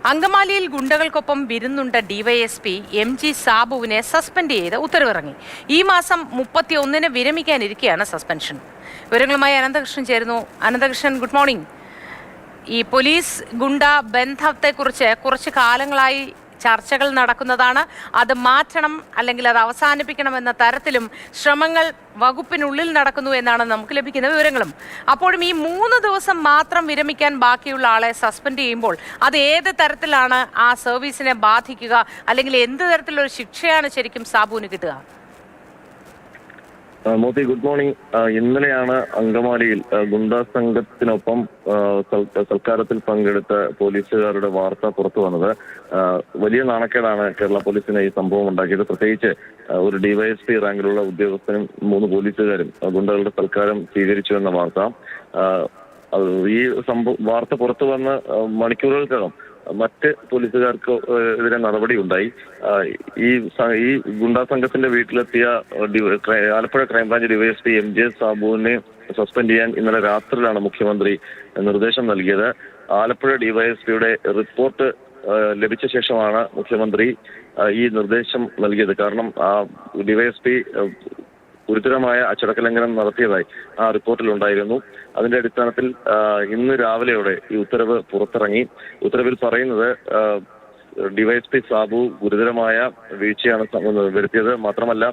അങ്കമാലിയിൽ ഗുണ്ടകൾക്കൊപ്പം വിരുന്നുണ്ട DYSP MG. സാബുവിനെ suspend ചെയ്ത് ഉത്തരവിറങ്ങി. ഈ മാസം 31-ന് വിരമിക്കാനിരിക്കെയാണ് സസ്പെൻഷൻ. വിവരങ്ങളുമായി അനന്തകൃഷ്ണൻ ചേരുന്നു. Ananthakrishnan, good morning. ഈ പോലീസ് ഗുണ്ട ബന്ധത്തെക്കുറിച്ച് കുറച്ച് കാലങ്ങളായി ചർച്ചകൾ നടക്കുന്നതാണ്. അത് മാറ്റണം അല്ലെങ്കിൽ അത് അവസാനിപ്പിക്കണമെന്ന തരത്തിലും ശ്രമങ്ങൾ വകുപ്പിനുള്ളിൽ നടക്കുന്നു എന്നാണ് നമുക്ക് ലഭിക്കുന്ന വിവരങ്ങളും. അപ്പോഴും ഈ 3 ദിവസം മാത്രം വിരമിക്കാൻ ബാക്കിയുള്ള ആളെ സസ്പെൻഡ് ചെയ്യുമ്പോൾ അത് ഏത് തരത്തിലാണ് ആ സർവീസിനെ ബാധിക്കുക, അല്ലെങ്കിൽ എന്ത് തരത്തിലൊരു ശിക്ഷയാണ് ശരിക്കും സാബുവിന് കിട്ടുക? Moti, good morning. ഇന്നലെയാണ് അങ്കമാലിയിൽ ഗുണ്ടാ സംഘത്തിനൊപ്പം സൽക്കാരത്തിൽ പങ്കെടുത്ത പോലീസുകാരുടെ വാർത്ത പുറത്തു വന്നത്. വലിയ നാണക്കേടാണ് കേരള പോലീസിന് ഈ സംഭവം ഉണ്ടാക്കിയത്. പ്രത്യേകിച്ച് ഒരു ഡിവൈഎസ്പി റാങ്കിലുള്ള ഉദ്യോഗസ്ഥനും 3 പോലീസുകാരും ഗുണ്ടകളുടെ സൽക്കാരം സ്വീകരിച്ചു എന്ന വാർത്ത. ഈ വാർത്ത പുറത്തു വന്ന് മണിക്കൂറുകൾക്കകം മറ്റ് പോലീസുകാർക്ക് എതിരെ നടപടി ഉണ്ടായി. ഈ ഗുണ്ടാ സംഘത്തിന്റെ വീട്ടിലെത്തിയ ആലപ്പുഴ ക്രൈംബ്രാഞ്ച് ഡിവൈഎസ്പി എം.ജെ. സാബുവിനെ സസ്പെൻഡ് ചെയ്യാൻ ഇന്നലെ രാത്രിയിലാണ് മുഖ്യമന്ത്രി നിർദ്ദേശം നൽകിയത്. ആലപ്പുഴ ഡിവൈഎസ്പിയുടെ റിപ്പോർട്ട് ലഭിച്ച ശേഷമാണ് മുഖ്യമന്ത്രി ഈ നിർദ്ദേശം നൽകിയത്. കാരണം ആ ഡിവൈഎസ്പി ഗുരുതരമായ അച്ചടക്ക ലംഘനം നടത്തിയതായി ആ റിപ്പോർട്ടിലുണ്ടായിരുന്നു. അതിന്റെ അടിസ്ഥാനത്തിൽ ഇന്ന് രാവിലെയോടെ ഈ ഉത്തരവ് പുറത്തിറങ്ങി. ഉത്തരവിൽ പറയുന്നത് ഡിവൈഎസ്പി സാബു ഗുരുതരമായ വീഴ്ചയാണ് വരുത്തിയത്. മാത്രമല്ല,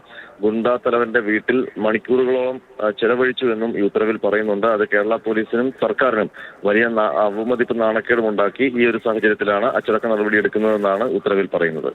ഗുണ്ടാ തലവന്റെ വീട്ടിൽ മണിക്കൂറുകളോളം ചെലവഴിച്ചു എന്നും ഈ ഉത്തരവിൽ പറയുന്നുണ്ട്. അത് കേരള പോലീസിനും സർക്കാരിനും വലിയ അവമതിപ്പ് നാണക്കേടും ഉണ്ടാക്കി. ഈ ഒരു സാഹചര്യത്തിലാണ് അച്ചടക്ക നടപടി എടുക്കുന്നതെന്നാണ് ഉത്തരവിൽ പറയുന്നത്.